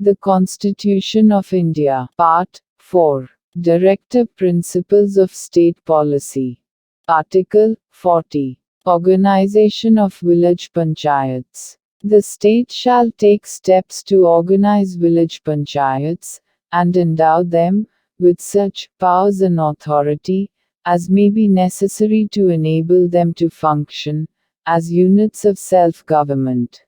The Constitution of India. Part 4. Directive Principles of State Policy. Article 40. Organization of village panchayats. The state shall take steps to organize village panchayats, and endow them with such powers and authority as may be necessary to enable them to function as units of self-government.